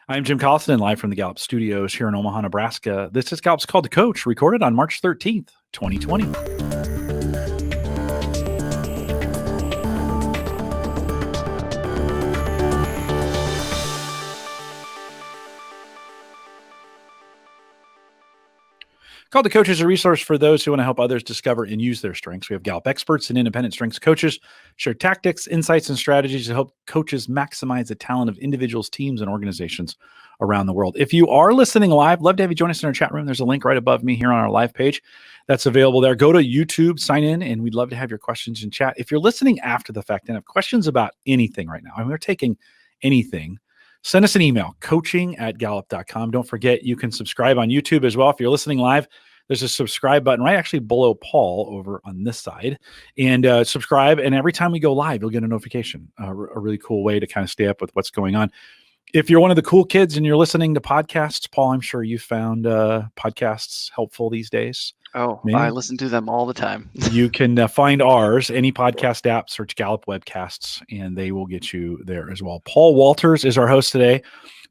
I'm Jim Collison, live from the Gallup Studios here in Omaha, Nebraska. This is Gallup's Call to Coach, recorded on March 13th, 2020. Call to Coach is a resource for those who want to help others discover and use their strengths. We have Gallup experts and independent strengths coaches share tactics, insights, and strategies to help coaches maximize the talent of individuals, teams, and organizations around the world. If you are listening live, love to have you join us in our chat room. There's a link right above me here on our live page that's available there. Go to YouTube, sign in, and we'd love to have your questions in chat. If you're listening after the fact and have questions about anything right now, and we're taking anything, send us an email, coaching@gallup.com. Don't forget, you can subscribe on YouTube as well. If you're listening live, there's a subscribe button right actually below Paul over on this side. And subscribe, and every time we go live, you'll get a notification, a really cool way to kind of stay up with what's going on. If you're one of the cool kids and you're listening to podcasts, Paul, I'm sure you found podcasts helpful these days. Oh, maybe. I listen to them all the time. You can find ours, any podcast app, search Gallup Webcasts, and they will get you there as well. Paul Walters is our host today.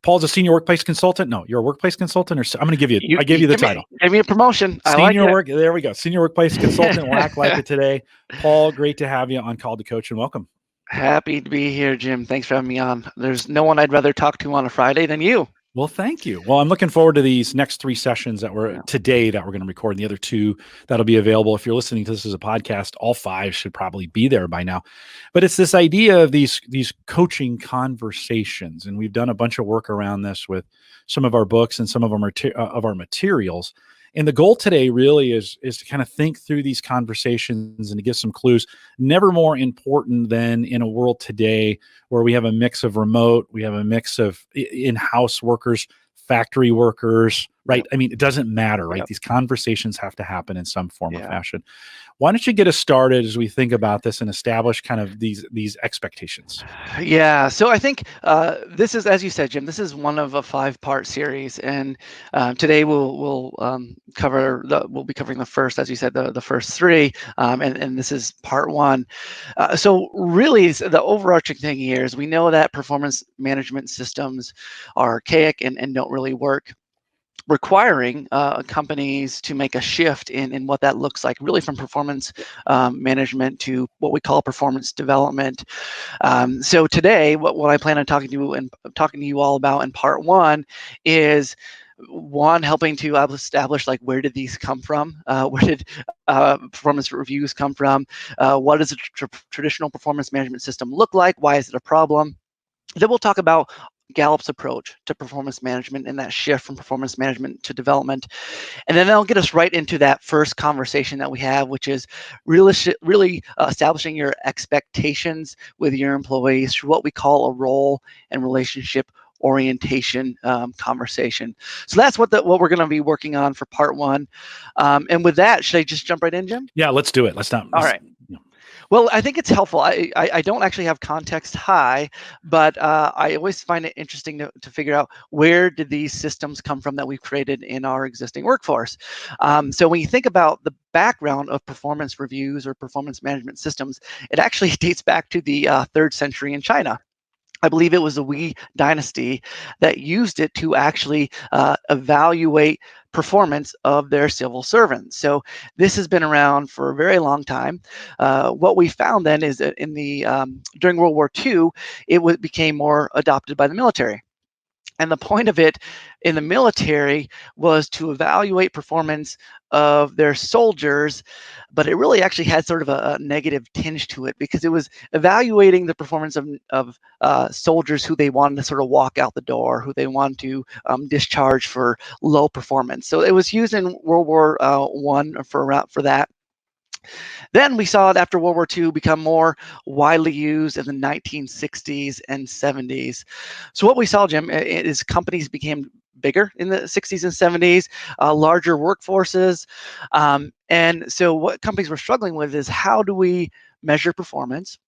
Paul's a senior workplace consultant. No, you're a workplace consultant, or I'm going to give you. I gave you the title. Give me a promotion. There we go. Senior workplace consultant. We'll act like it today. Paul, great to have you on Call to Coach, and welcome. Happy to be here, Jim. Thanks for having me on. There's no one I'd rather talk to on a Friday than you. Well, thank you. Well, I'm looking forward to these next 3 sessions that we're going to record, and the other 2 that'll be available. If you're listening to this as a podcast, all 5 should probably be there by now. But it's this idea of these coaching conversations, and we've done a bunch of work around this with some of our books and some of our materials. And the goal today really is to kind of think through these conversations and to give some clues. Never more important than in a world today where we have a mix of remote, we have a mix of in-house workers, factory workers, right? I mean, it doesn't matter, right? These conversations have to happen in some form or fashion. Why don't you get us started as we think about this and establish kind of these expectations? Yeah, so I think this is, as you said, Jim, this is one of a 5-part series, and today we'll be covering the first, as you said, the first 3, and this is part 1. So really, the overarching thing here is we know that performance management systems are archaic and don't really work, requiring companies to make a shift in what that looks like, really from performance management to what we call performance development. So today, what I plan on talking to you all about in part 1 is helping to establish, like, where did these come from? Where did performance reviews come from? What does a traditional performance management system look like? Why is it a problem? Then we'll talk about Gallup's approach to performance management and that shift from performance management to development. And then that'll get us right into that first conversation that we have, which is really establishing your expectations with your employees through what we call a role and relationship orientation conversation. So that's what we're going to be working on for part 1. And with that, should I just jump right in, Jim? Yeah, let's do it. All right. Well, I think it's helpful. I don't actually have context high, but I always find it interesting to figure out where did these systems come from that we've created in our existing workforce. So when you think about the background of performance reviews or performance management systems, it actually dates back to the 3rd century in China. I believe it was the Wei dynasty that used it to actually evaluate performance of their civil servants. So this has been around for a very long time. What we found then is that during World War II, it became more adopted by the military. And the point of it in the military was to evaluate performance of their soldiers, but it really actually had sort of a negative tinge to it, because it was evaluating the performance of soldiers who they wanted to sort of walk out the door, who they wanted to discharge for low performance. So it was used in World War I for that. Then we saw it after World War II become more widely used in the 1960s and 70s. So what we saw, Jim, is companies became bigger in the 60s and 70s, larger workforces. And so what companies were struggling with is, how do we measure performance?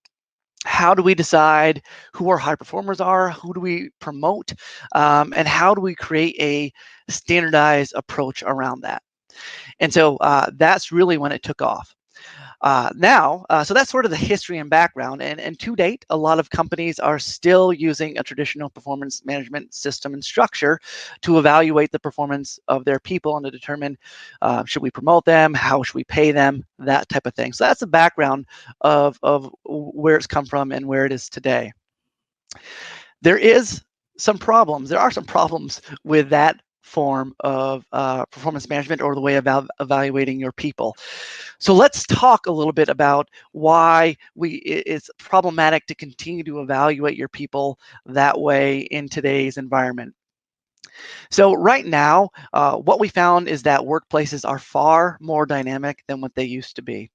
How do we decide who our high performers are? Who do we promote? And how do we create a standardized approach around that? And so that's really when it took off. So that's sort of the history and background. And to date, a lot of companies are still using a traditional performance management system and structure to evaluate the performance of their people and to determine should we promote them, how should we pay them, that type of thing. So that's the background of where it's come from and where it is today. There are some problems with that form of performance management or the way of evaluating your people. So let's talk a little bit about why it's problematic to continue to evaluate your people that way in today's environment. So right now, what we found is that workplaces are far more dynamic than what they used to be.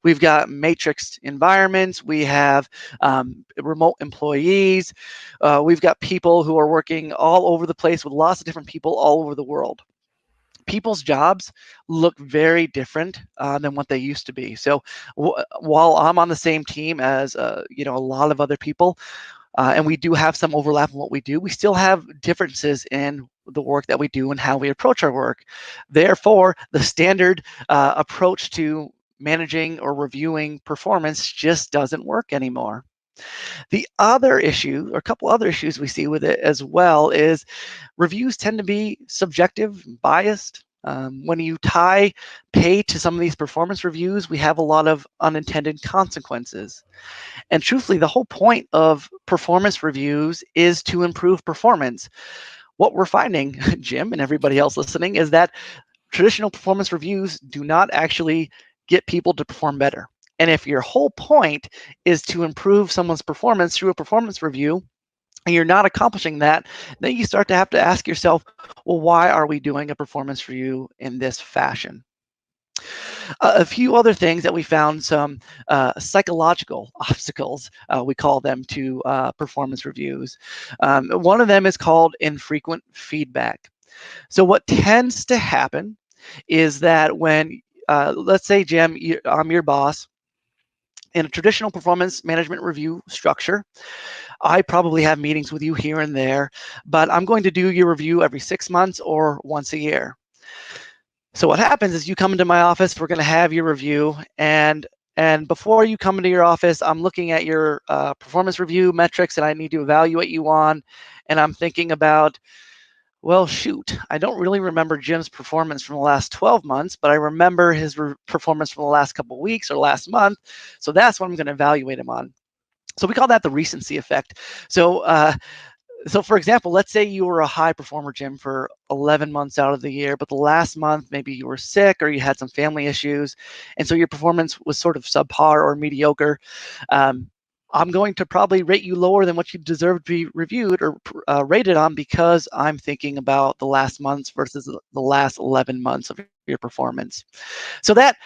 We've got matrixed environments. We have remote employees. We've got people who are working all over the place with lots of different people all over the world. People's jobs look very different than what they used to be. So while I'm on the same team as a lot of other people, and we do have some overlap in what we do, we still have differences in the work that we do and how we approach our work. Therefore, the standard approach to managing or reviewing performance just doesn't work anymore. The other issue, or a couple other issues we see with it as well, is reviews tend to be subjective, biased. When you tie pay to some of these performance reviews, we have a lot of unintended consequences. And truthfully, the whole point of performance reviews is to improve performance. What we're finding, Jim and everybody else listening, is that traditional performance reviews do not actually get people to perform better. And if your whole point is to improve someone's performance through a performance review, and you're not accomplishing that, then you start to have to ask yourself, well, why are we doing a performance review in this fashion? A few other things that we found, some psychological obstacles, we call them, to performance reviews. One of them is called infrequent feedback. So what tends to happen is that when, let's say, Jim, I'm your boss. In a traditional performance management review structure, I probably have meetings with you here and there, but I'm going to do your review every 6 months or once a year. So what happens is you come into my office, we're going to have your review, and before you come into your office, I'm looking at your performance review metrics that I need to evaluate you on, and I'm thinking about, well, shoot, I don't really remember Jim's performance from the last 12 months, but I remember his performance from the last couple of weeks or last month, so that's what I'm going to evaluate him on. So we call that the recency effect. So for example, let's say you were a high performer, Jim, for 11 months out of the year, but the last month, maybe you were sick or you had some family issues, and so your performance was sort of subpar or mediocre. I'm going to probably rate you lower than what you deserve to be reviewed or rated on, because I'm thinking about the last months versus the last 11 months of your performance. So that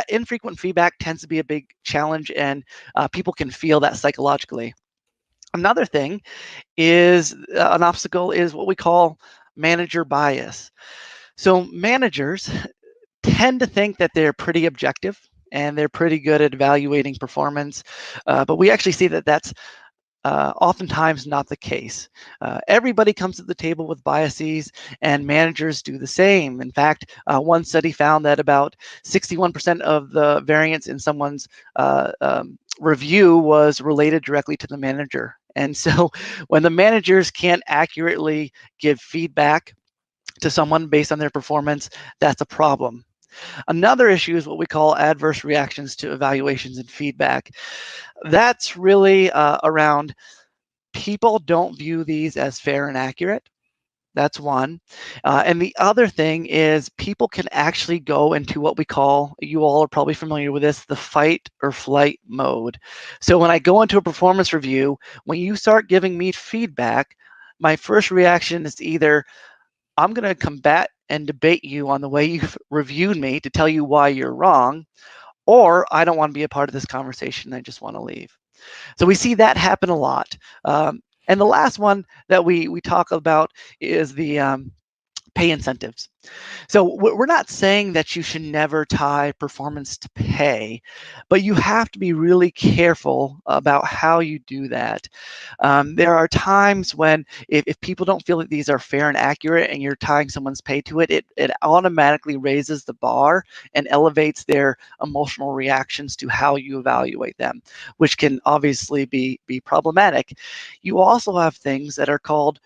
infrequent feedback tends to be a big challenge, and people can feel that psychologically. Another thing is an obstacle is what we call manager bias. So managers tend to think that they're pretty objective and they're pretty good at evaluating performance, but we actually see that that's oftentimes not the case. Everybody comes to the table with biases, and managers do the same. In fact, one study found that about 61% of the variance in someone's review was related directly to the manager. And so when the managers can't accurately give feedback to someone based on their performance, that's a problem. Another issue is what we call adverse reactions to evaluations and feedback. That's really around people don't view these as fair and accurate. That's one. And the other thing is people can actually go into what we call, you all are probably familiar with this, the fight or flight mode. So when I go into a performance review, when you start giving me feedback, my first reaction is either I'm going to combat and debate you on the way you've reviewed me to tell you why you're wrong, or I don't want to be a part of this conversation. I just want to leave. So we see that happen a lot. And the last one that we talk about is the pay incentives. So we're not saying that you should never tie performance to pay, but you have to be really careful about how you do that. There are times when if people don't feel that these are fair and accurate and you're tying someone's pay to it, it automatically raises the bar and elevates their emotional reactions to how you evaluate them, which can obviously be problematic. You also have things that are called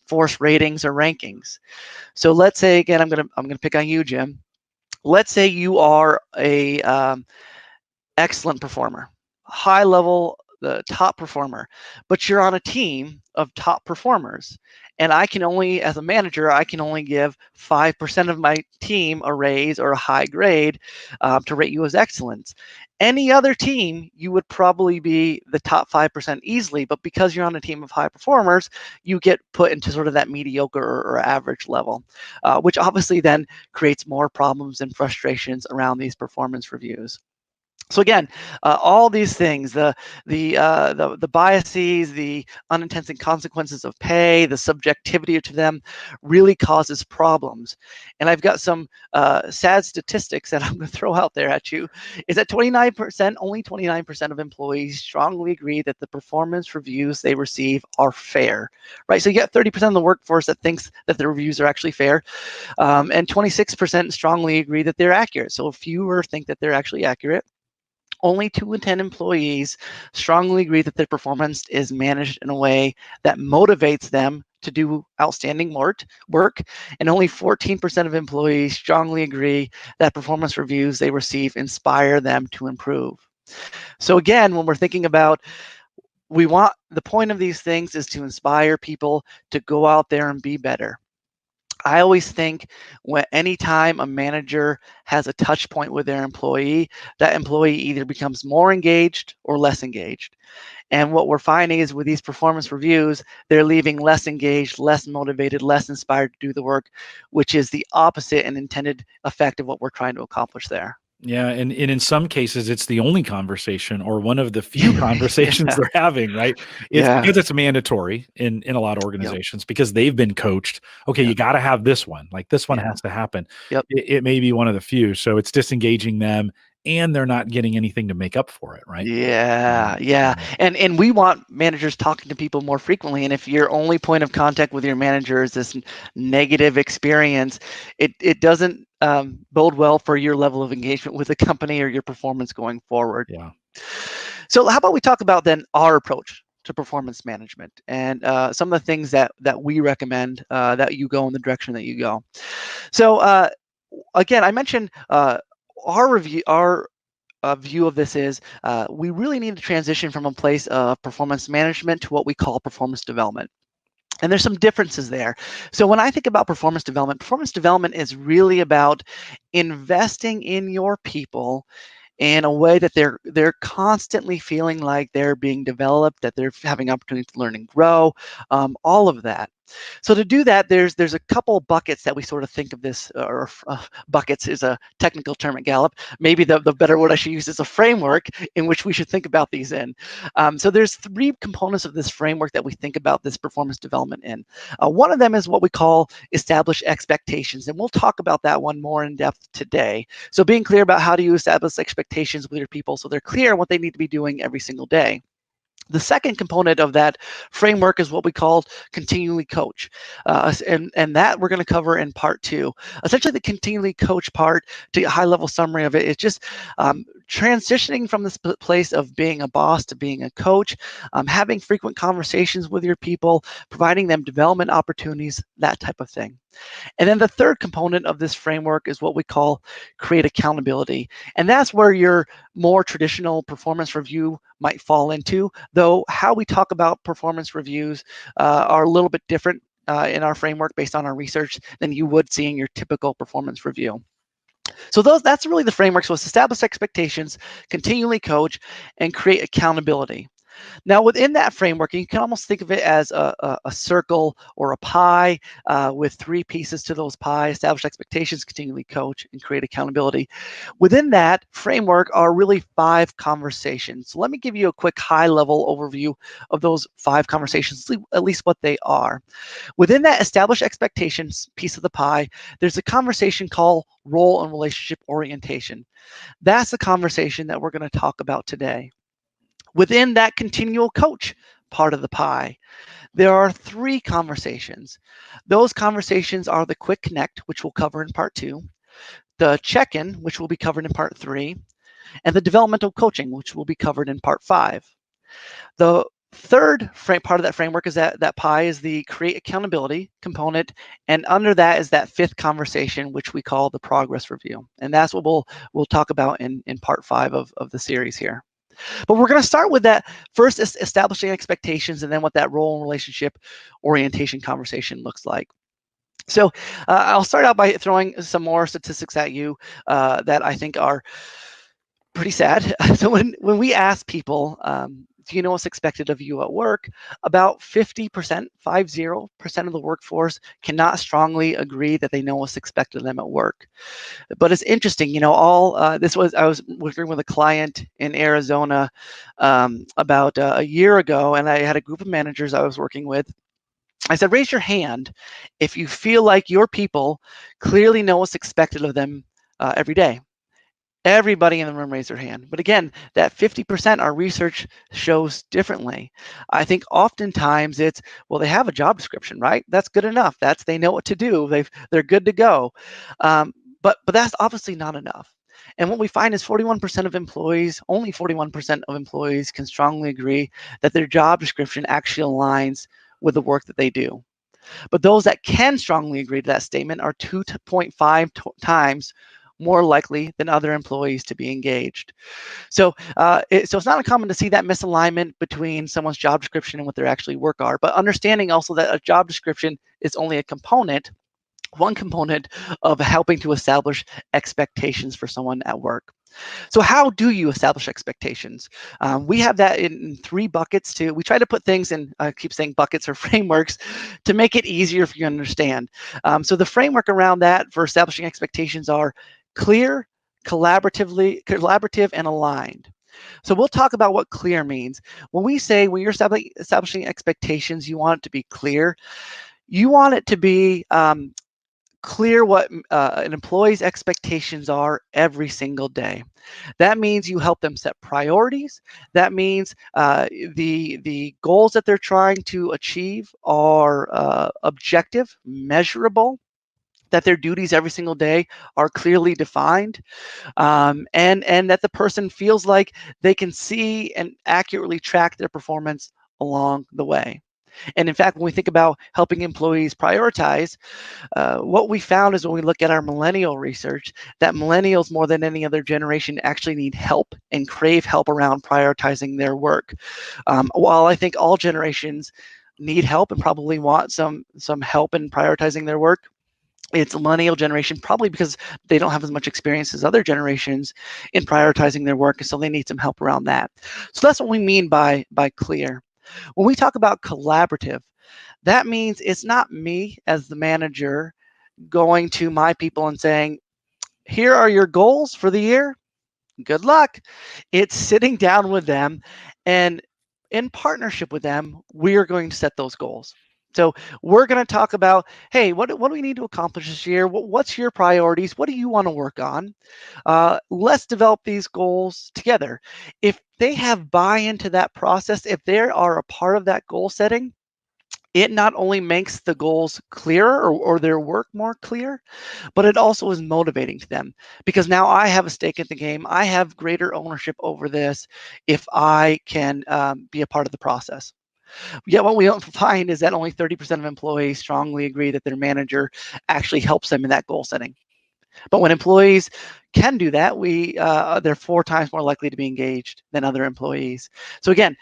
force ratings or rankings. So let's say, again, I'm gonna pick on you, Jim. Let's say you are a excellent performer, high level, the top performer, but you're on a team of top performers. And I can only, as a manager, I can only give 5% of my team a raise or a high grade to rate you as excellence. Any other team, you would probably be the top 5% easily, but because you're on a team of high performers, you get put into sort of that mediocre or average level, which obviously then creates more problems and frustrations around these performance reviews. So again, all these things, the biases, the unintended consequences of pay, the subjectivity to them, really causes problems. And I've got some sad statistics that I'm going to throw out there at you. Is that 29%, only 29% of employees strongly agree that the performance reviews they receive are fair, right? So you got 30% of the workforce that thinks that the reviews are actually fair, and 26% strongly agree that they're accurate. So fewer think that they're actually accurate. Only 2 in 10 employees strongly agree that their performance is managed in a way that motivates them to do outstanding work, and only 14% of employees strongly agree that performance reviews they receive inspire them to improve. So again, when we're thinking about, the point of these things is to inspire people to go out there and be better. I always think when anytime a manager has a touch point with their employee, that employee either becomes more engaged or less engaged. And what we're finding is with these performance reviews, they're leaving less engaged, less motivated, less inspired to do the work, which is the opposite and intended effect of what we're trying to accomplish there. Yeah, and in some cases, it's the only conversation or one of the few conversations Yeah. they're having, right? It's Yeah. because it's mandatory in a lot of Yep. organizations because they've been coached, "Okay, you Yep. gotta have this one, like, this one Yeah. has to happen." Yep. It may be one of the few, so it's disengaging them, and they're not getting anything to make up for it, right? Yeah, yeah. Yeah. And we want managers talking to people more frequently. And if your only point of contact with your manager is this negative experience, it doesn't bode well for your level of engagement with the company or your performance going forward. Yeah. So how about we talk about then our approach to performance management and some of the things that we recommend that you go in the direction that you go. So again, I mentioned our view of this is we really need to transition from a place of performance management to what we call performance development. And there's some differences there. So when I think about performance development is really about investing in your people in a way that they're constantly feeling like they're being developed, that they're having opportunity to learn and grow, all of that. So to do that, there's a couple buckets that we sort of think of this, or buckets is a technical term at Gallup. Maybe the better word I should use is a framework in which we should think about these in. So there's 3 components of this framework that we think about this performance development in. One of them is what we call establish expectations, and we'll talk about that one more in depth today. So being clear about how do you establish expectations with your people so they're clear on what they need to be doing every single day. The second component of that framework is what we call continually coach. And that we're going to cover in part 2. Essentially, the continually coach part, to get a high level summary of it, is just transitioning from this place of being a boss to being a coach, having frequent conversations with your people, providing them development opportunities, that type of thing. And then the third component of this framework is what we call create accountability. And that's where your more traditional performance review might fall into, though how we talk about performance reviews are a little bit different in our framework based on our research than you would see in your typical performance review. So that's really the framework. So it's establish expectations, continually coach, and create accountability. Now, within that framework, you can almost think of it as a circle or a pie with 3 pieces to those pie: establish expectations, continually coach, and create accountability. Within that framework are really 5 conversations. So let me give you a quick high-level overview of those 5 conversations, at least what they are. Within that establish expectations piece of the pie, there's a conversation called role and relationship orientation. That's the conversation that we're going to talk about today. Within that continual coach part of the pie, there are 3 conversations. Those conversations are the quick connect, which we'll cover in part 2, the check-in, which will be covered in part 3, and the developmental coaching, which will be covered in part 5. The third part of that framework is that pie is the create accountability component, and under that is that 5th conversation, which we call the progress review. And that's what we'll talk about in part 5 of the series here. But we're going to start with that first, establishing expectations, and then what that role and relationship orientation conversation looks like. So I'll start out by throwing some more statistics at you that I think are pretty sad. So when we ask people, do you know what's expected of you at work? About 50%, 50% of the workforce cannot strongly agree that they know what's expected of them at work. But it's interesting, I was working with a client in Arizona about a year ago, and I had a group of managers I was working with. I said, raise your hand if you feel like your people clearly know what's expected of them every day. Everybody in the room raised their hand. But again, that 50%, our research shows differently. I think oftentimes it's, well, they have a job description, right? That's good enough. They know what to do. They're good to go. But that's obviously not enough. And what we find is only 41% of employees can strongly agree that their job description actually aligns with the work that they do. But those that can strongly agree to that statement are 2.5 times more likely than other employees to be engaged. So it's not uncommon to see that misalignment between someone's job description and what their actually work are, but understanding also that a job description is only one component of helping to establish expectations for someone at work. So how do you establish expectations? We have that in 3 buckets too. We try to put things in, I keep saying buckets or frameworks, to make it easier for you to understand. So the framework around that for establishing expectations are clear, collaborative, and aligned. So we'll talk about what clear means. When you're establishing expectations, you want it to be clear. You want it to be clear what an employee's expectations are every single day. That means you help them set priorities. That means the goals that they're trying to achieve are objective, measurable, that their duties every single day are clearly defined, and that the person feels like they can see and accurately track their performance along the way. And in fact, when we think about helping employees prioritize, what we found is when we look at our millennial research, that millennials more than any other generation actually need help and crave help around prioritizing their work. While I think all generations need help and probably want some help in prioritizing their work, it's a millennial generation, probably because they don't have as much experience as other generations in prioritizing their work, and so they need some help around that. So that's what we mean by clear. When we talk about collaborative, that means it's not me as the manager going to my people and saying, here are your goals for the year. Good luck. It's sitting down with them, and in partnership with them, we are going to set those goals. So we're going to talk about, hey, what do we need to accomplish this year? What's your priorities? What do you want to work on? Let's develop these goals together. If they have buy-in to that process, if they are a part of that goal setting, it not only makes the goals clearer or their work more clear, but it also is motivating to them, because now I have a stake in the game. I have greater ownership over this if I can be a part of the process. Yet what we don't find is that only 30% of employees strongly agree that their manager actually helps them in that goal setting. But when employees can do that, they're 4 times more likely to be engaged than other employees. So again,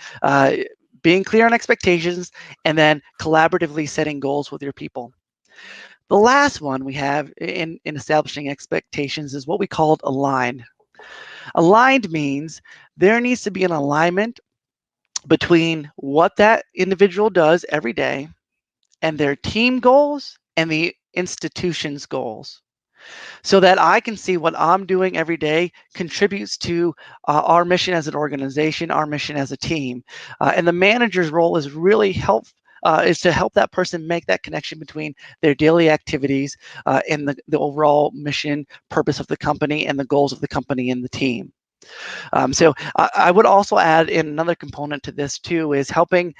being clear on expectations, and then collaboratively setting goals with your people. The last one we have in establishing expectations is what we call aligned. Aligned means there needs to be an alignment between what that individual does every day and their team goals and the institution's goals, so that I can see what I'm doing every day contributes to our mission as an organization, our mission as a team. And the manager's role is really is to help that person make that connection between their daily activities and the overall mission, purpose of the company, and the goals of the company and the team. So I would also add in another component to this too, is helping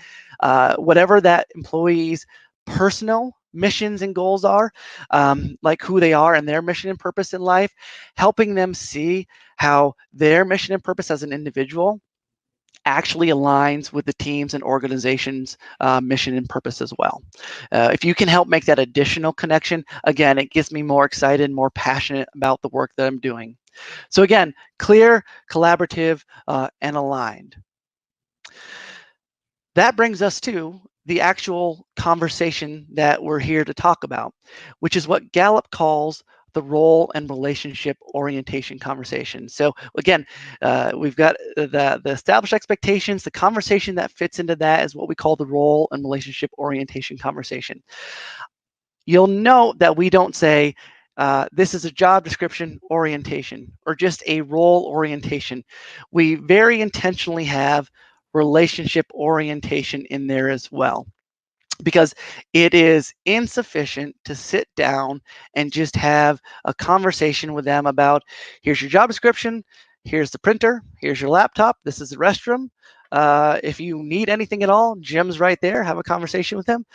whatever that employee's personal missions and goals are, like who they are and their mission and purpose in life, helping them see how their mission and purpose as an individual actually aligns with the team's and organization's mission and purpose as well. If you can help make that additional connection, again, it gets me more excited, more passionate about the work that I'm doing. So again, clear, collaborative, and aligned. That brings us to the actual conversation that we're here to talk about, which is what Gallup calls the role and relationship orientation conversation. So again, we've got the established expectations. The conversation that fits into that is what we call the role and relationship orientation conversation. You'll note that we don't say, this is a job description orientation or just a role orientation. We very intentionally have relationship orientation in there as well, because it is insufficient to sit down and just have a conversation with them about, here's your job description, here's the printer, here's your laptop, this is the restroom. If you need anything at all, Jim's right there, have a conversation with him.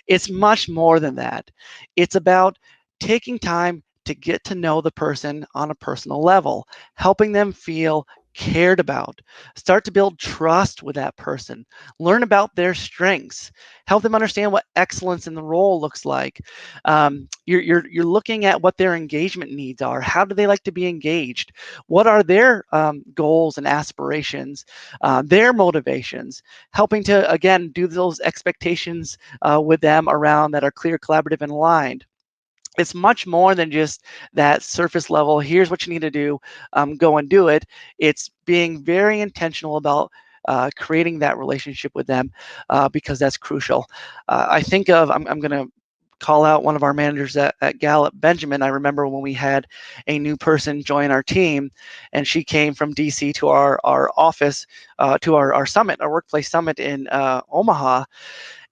It's much more than that. It's about taking time to get to know the person on a personal level, helping them feel cared about, start to build trust with that person, learn about their strengths, help them understand what excellence in the role looks like. You're looking at what their engagement needs are. How do they like to be engaged? What are their goals and aspirations, their motivations? Helping to, again, do those expectations with them around that are clear, collaborative, and aligned. It's much more than just that surface level, here's what you need to do, go and do it. It's being very intentional about creating that relationship with them, because that's crucial. I think of, I'm going to call out one of our managers at Gallup, Benjamin. I remember when we had a new person join our team, and she came from DC to our office, to our summit, our workplace summit in Omaha.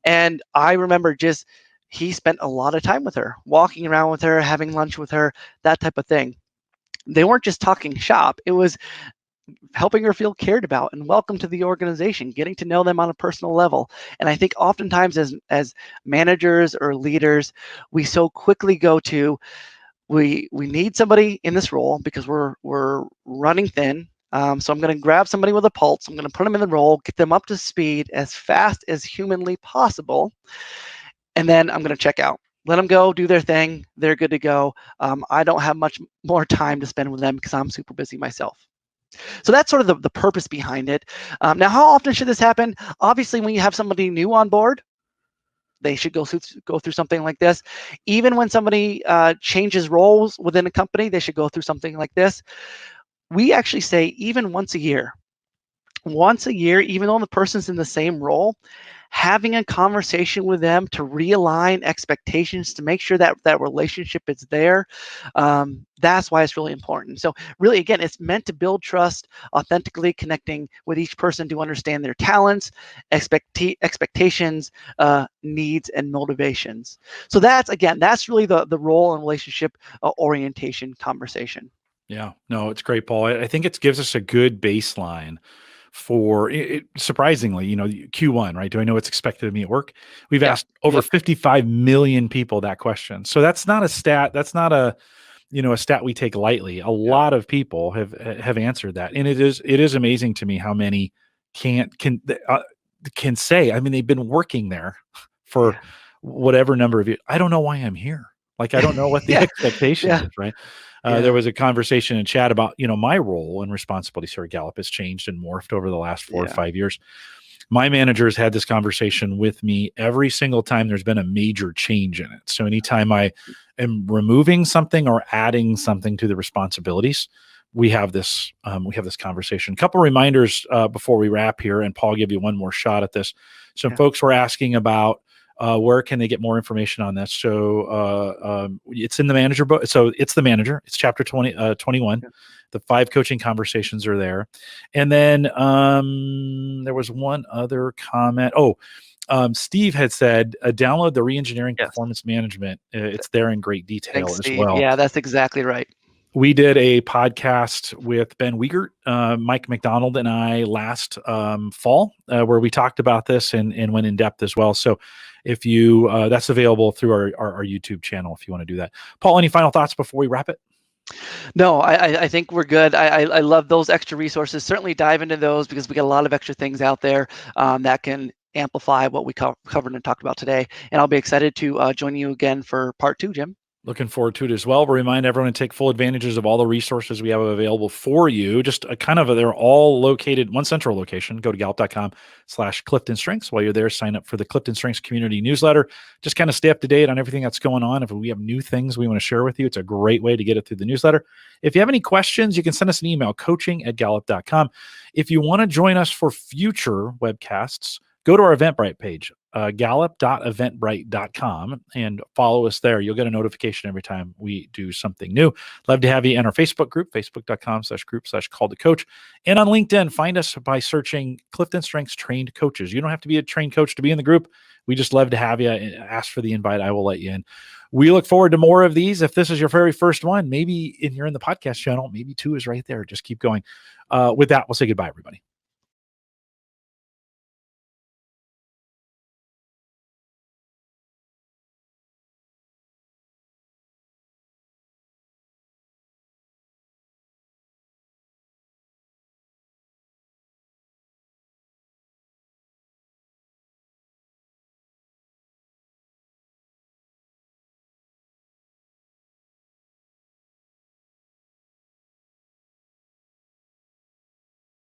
And I remember just, he spent a lot of time with her, walking around with her, having lunch with her, that type of thing. They weren't just talking shop. It was helping her feel cared about and welcome to the organization, getting to know them on a personal level. And I think oftentimes as managers or leaders, we so quickly go to, we need somebody in this role because we're running thin. So I'm going to grab somebody with a pulse. I'm going to put them in the role, get them up to speed as fast as humanly possible, and then I'm going to check out. Let them go, do their thing. They're good to go. I don't have much more time to spend with them because I'm super busy myself. So that's sort of the purpose behind it. Now, how often should this happen? Obviously, when you have somebody new on board, they should go through something like this. Even when somebody changes roles within a company, they should go through something like this. We actually say even once a year. Once a year, even though the person's in the same role, having a conversation with them to realign expectations, to make sure that that relationship is there. That's why it's really important. So really, again, it's meant to build trust, authentically connecting with each person to understand their talents, expectations, needs, and motivations. So that's, again, that's really the role and relationship orientation conversation. Yeah, no, it's great, Paul. I think it gives us a good baseline for it, surprisingly, Q1, right? Do I know what's expected of me at work? We've Yeah. asked over Yep. 55 million people that question. So that's not a stat. That's not a stat we take lightly. A lot of people have answered that. And it is amazing to me how many can say, I mean, they've been working there for Yeah. whatever number of years. I don't know why I'm here. Like, I don't know what the Yeah. expectation Yeah. is, right? There Yeah. was a conversation in chat about, my role and responsibilities here at Gallup has changed and morphed over the last 4 or Yeah. 5 years. My managers had this conversation with me every single time there's been a major change in it. So anytime I am removing something or adding something to the responsibilities, we have this conversation. A couple reminders before we wrap here, and Paul, give you one more shot at this. Some folks were asking about where can they get more information on this. So it's in the manager book. So it's the manager. It's chapter 21. Yeah. The 5 coaching conversations are there. And then there was one other comment. Steve had said, download the Reengineering Performance Management. It's there in great detail. Thanks, as Steve. well. Yeah, that's exactly right. We did a podcast with Ben Wiegert, Mike McDonald, and I last fall where we talked about this and went in depth as well. So if you, that's available through our YouTube channel if you want to do that. Paul, any final thoughts before we wrap it? No, I think we're good. I love those extra resources. Certainly dive into those because we got a lot of extra things out there that can amplify what we covered and talked about today. And I'll be excited to join you again for part 2, Jim. Looking forward to it as well. We'll remind everyone to take full advantages of all the resources we have available for you. Just they're all located in one central location. Go to gallup.com/CliftonStrengths. While you're there, sign up for the Clifton Strengths community newsletter. Just kind of stay up to date on everything that's going on. If we have new things we want to share with you, it's a great way to get it through the newsletter. If you have any questions, you can send us an email, coaching@gallup.com. If you want to join us for future webcasts, go to our Eventbrite page, gallup.eventbrite.com, and follow us there. You'll get a notification every time we do something new. Love to have you in our Facebook group, facebook.com/group/call-to-coach. And on LinkedIn, find us by searching Clifton Strengths Trained Coaches. You don't have to be a trained coach to be in the group. We just love to have you. Ask for the invite. I will let you in. We look forward to more of these. If this is your very first one, maybe you're in the podcast channel, maybe 2 is right there. Just keep going. With that, we'll say goodbye, everybody.